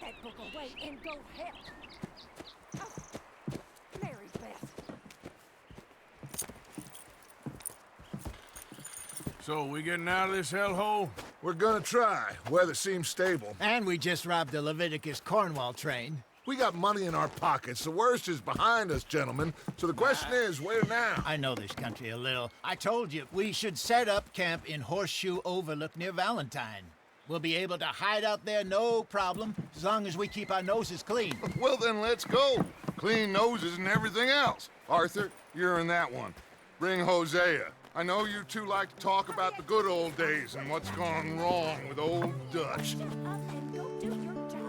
that book away and go help. Oh, Mary Beth. So, we getting out of this hellhole? We're gonna try. Weather seems stable. And we just robbed the Leviticus Cornwall train. We got money in our pockets. The worst is behind us, gentlemen. So the question is, where now? I know this country a little. I told you, we should set up camp in Horseshoe Overlook near Valentine. We'll be able to hide out there, no problem, as long as we keep our noses clean. Well, then let's go. Clean noses and everything else. Arthur, you're in that one. Bring Hosea. I know you two like to talk about the good old days and what's gone wrong with old Dutch. Shut up and go do your job.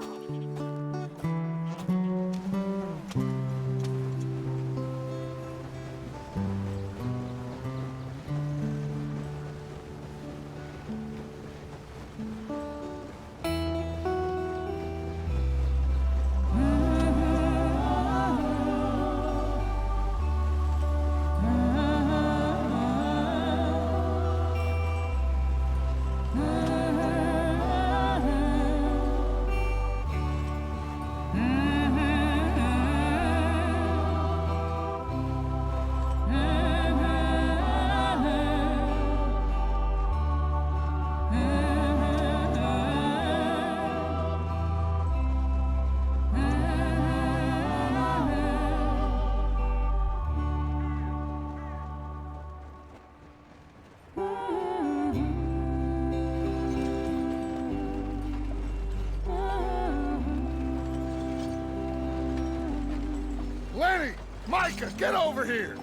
Lenny! Micah, get over here!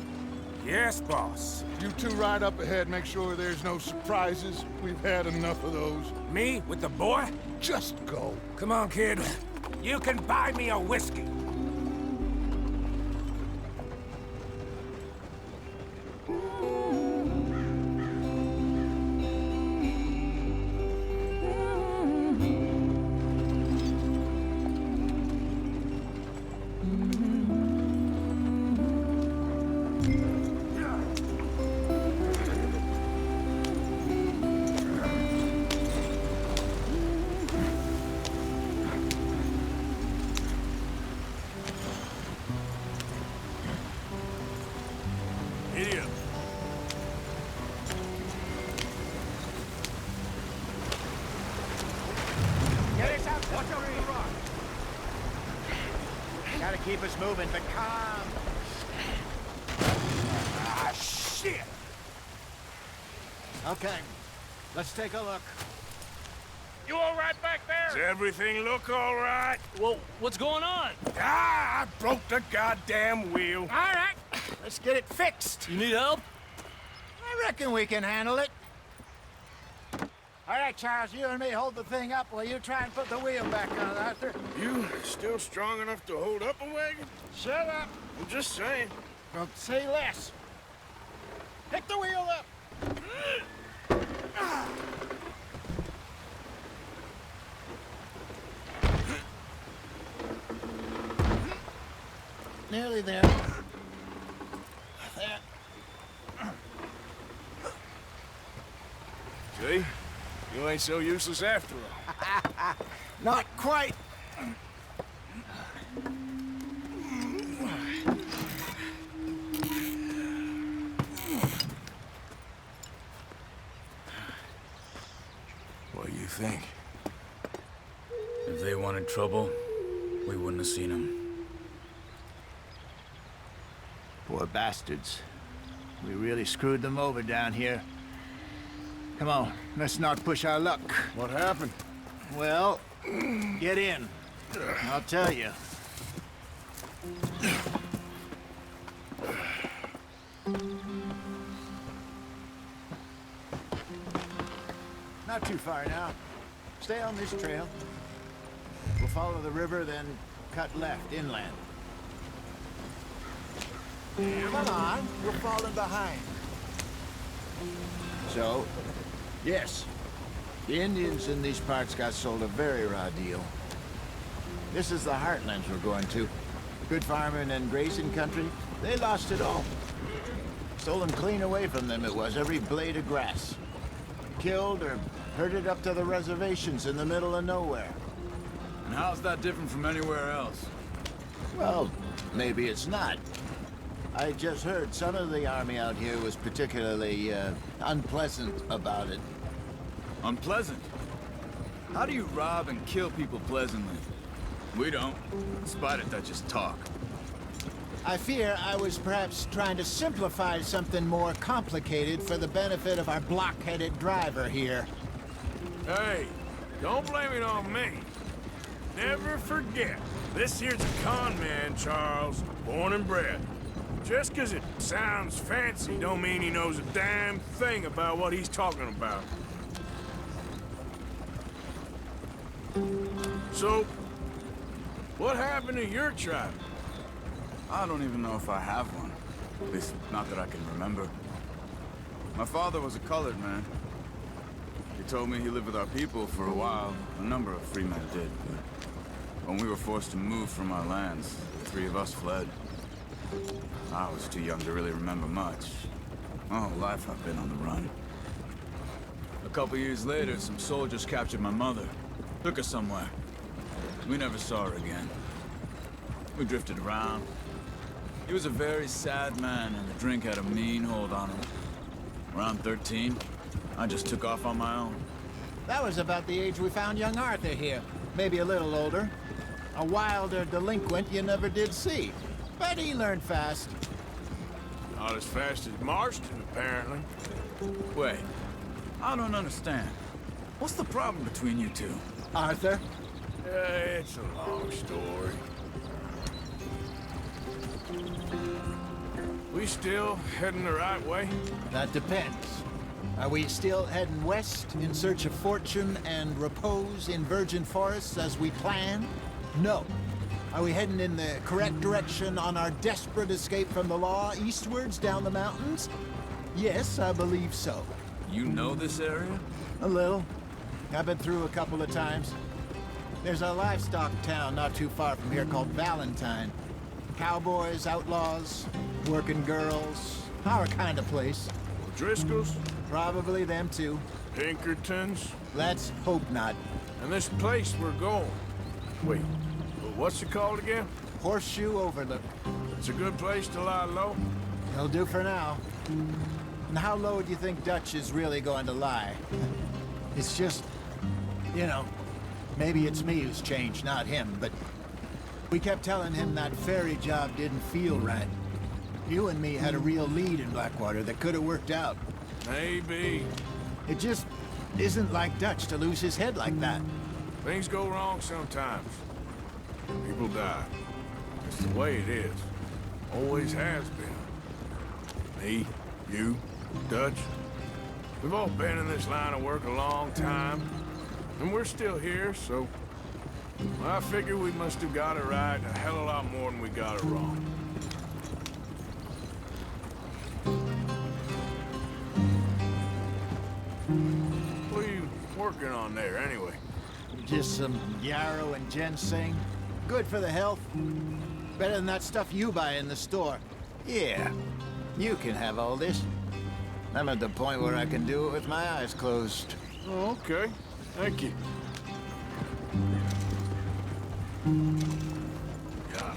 Yes, boss. You two ride up ahead, make sure there's no surprises. We've had enough of those. Me with the boy? Just go. Come on, kid. You can buy me a whiskey. Idiot. Get us out! Watch out for the rock! Gotta keep us moving, but calm. Ah, shit! Okay, let's take a look. You all right back there? Does everything look all right? Well, what's going on? Ah, I broke the goddamn wheel. All right, let's get it fixed. You need help? I reckon we can handle it. All right, Charles, you and me hold the thing up while you try and put the wheel back on, Arthur. You still strong enough to hold up a wagon? Shut up. I'm just saying. Don't say less. Pick the wheel up. Nearly there. There. See? You ain't so useless after all. Not quite. What do you think? If they wanted trouble, we wouldn't have seen them. Poor bastards. We really screwed them over down here. Come on, let's not push our luck. What happened? Well, get in. I'll tell you. Not too far now. Stay on this trail. We'll follow the river, then cut left inland. Come on, we're falling behind. So, yes, the Indians in these parts got sold a very raw deal. This is the heartlands we're going to. Good farming and grazing country, they lost it all. Stolen clean away from them it was, every blade of grass. Killed or herded up to the reservations in the middle of nowhere. And how's that different from anywhere else? Well, maybe it's not. I just heard some of the army out here was particularly, unpleasant about it. Unpleasant? How do you rob and kill people pleasantly? We don't, despite it, that just talk. I fear I was perhaps trying to simplify something more complicated for the benefit of our block-headed driver here. Hey, don't blame it on me. Never forget, this here's a con man, Charles, born and bred. Just 'cause it sounds fancy don't mean he knows a damn thing about what he's talking about. So, what happened to your tribe? I don't even know if I have one. At least, not that I can remember. My father was a colored man. He told me he lived with our people for a while. A number of free men did, but when we were forced to move from our lands, the three of us fled. I was too young to really remember much. My whole life I've been on the run. A couple years later, some soldiers captured my mother. Took her somewhere. We never saw her again. We drifted around. He was a very sad man, and the drink had a mean hold on him. Around 13, I just took off on my own. That was about the age we found young Arthur here. Maybe a little older. A wilder delinquent you never did see. But he learned fast. Not as fast as Marston, apparently. Wait, I don't understand. What's the problem between you two? Arthur? It's a long story. We still heading the right way? That depends. Are we still heading west in search of fortune and repose in virgin forests as we planned? No. Are we heading in the correct direction on our desperate escape from the law eastwards down the mountains? Yes, I believe so. You know this area? A little. I've been through a couple of times. There's a livestock town not too far from here called Valentine. Cowboys, outlaws, working girls, our kind of place. Driscoll's? Probably them too. Pinkertons? Let's hope not. And this place we're going. Wait, what's it called again? Horseshoe Overlook. It's a good place to lie low. It'll do for now. And how low do you think Dutch is really going to lie? It's just, you know, maybe it's me who's changed, not him, but we kept telling him that ferry job didn't feel right. You and me had a real lead in Blackwater that could have worked out. Maybe. It just isn't like Dutch to lose his head like that. Things go wrong sometimes. People die. It's the way it is. Always has been. Me, you, Dutch. We've all been in this line of work a long time. And we're still here, so... I figure we must have got it right a hell of a lot more than we got it wrong. What are you working on there, anyway? Just some yarrow and ginseng. Good for the health. Better than that stuff you buy in the store. Yeah, you can have all this. I'm at the point where I can do it with my eyes closed. Oh, okay. Thank you. Yeah.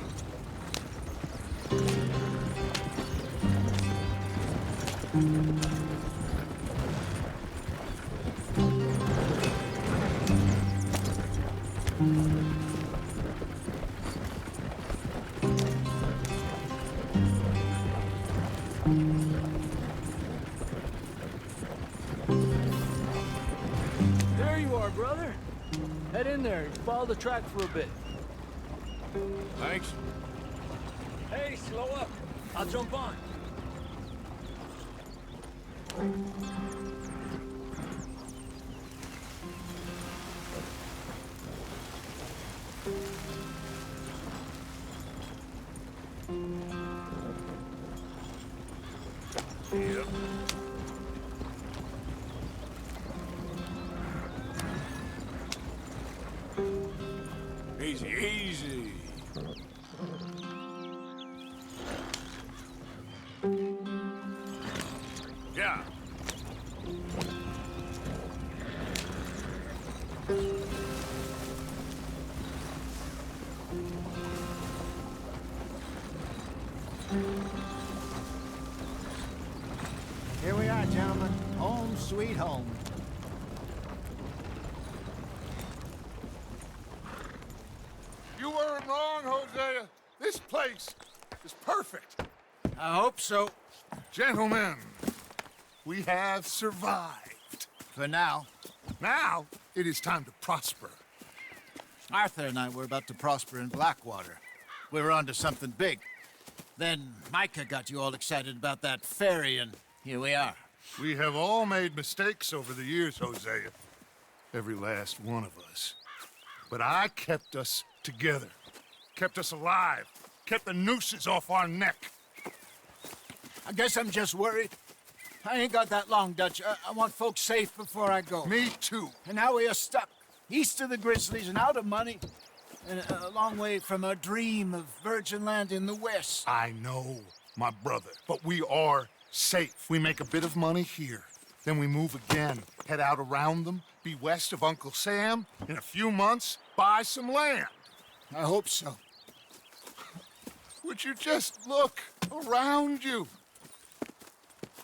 There you are, brother. Head in there and follow the track for a bit. Thanks. Hey, slow up. I'll jump on. Yep. Easy, easy. Yeah. home. You weren't wrong, Hosea. This place is perfect. I hope so. Gentlemen, we have survived. For now. Now, it is time to prosper. Arthur and I were about to prosper in Blackwater. We were onto something big. Then Micah got you all excited about that ferry, and here we are. We have all made mistakes over the years, Hosea. Every last one of us. But I kept us together. Kept us alive. Kept the nooses off our neck. I guess I'm just worried. I ain't got that long, Dutch. I want folks safe before I go. Me too. And now we are stuck, east of the Grizzlies and out of money, and a long way from a dream of virgin land in the west. I know, my brother, but we are safe. We make a bit of money here. Then we move again, head out around them, be west of Uncle Sam. In a few months, buy some land. I hope so. Would you just look around you?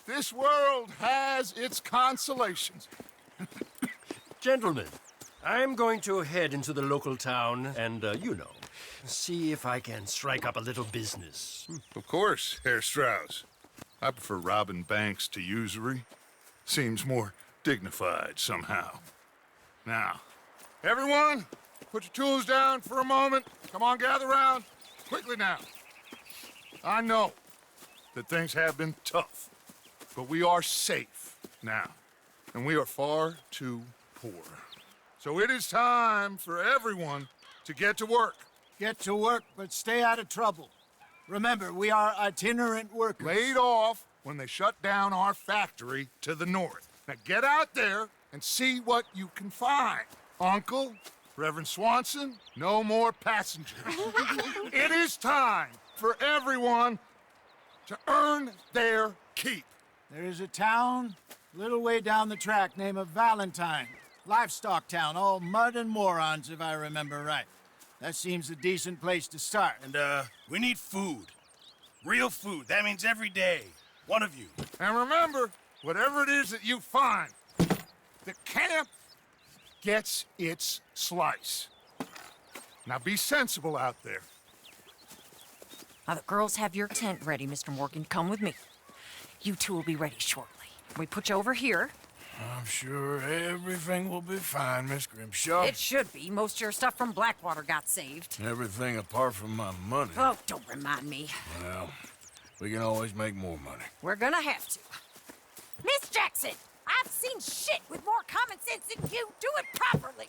This world has its consolations. Gentlemen, I'm going to head into the local town and, see if I can strike up a little business. Of course, Herr Strauss. I prefer robbing banks to usury. Seems more dignified somehow. Now, everyone, put your tools down for a moment. Come on, gather round. Quickly now. I know that things have been tough, but we are safe now, and we are far too poor. So it is time for everyone to get to work. Get to work, but stay out of trouble. Remember, we are itinerant workers. Laid off when they shut down our factory to the north. Now get out there and see what you can find. Uncle, Reverend Swanson, no more passengers. It is time for everyone to earn their keep. There is a town a little way down the track named Valentine. Livestock town, all mud and morons, if I remember right. That seems a decent place to start. And, we need food. Real food. That means every day. One of you. And remember, whatever it is that you find, the camp gets its slice. Now be sensible out there. Now, the girls have your tent ready, Mr. Morgan. Come with me. You two will be ready shortly. We put you over here. I'm sure everything will be fine, Miss Grimshaw. It should be. Most of your stuff from Blackwater got saved. Everything apart from my money. Oh, don't remind me. Well, we can always make more money. We're gonna have to. Miss Jackson, I've seen shit with more common sense than you. Do it properly.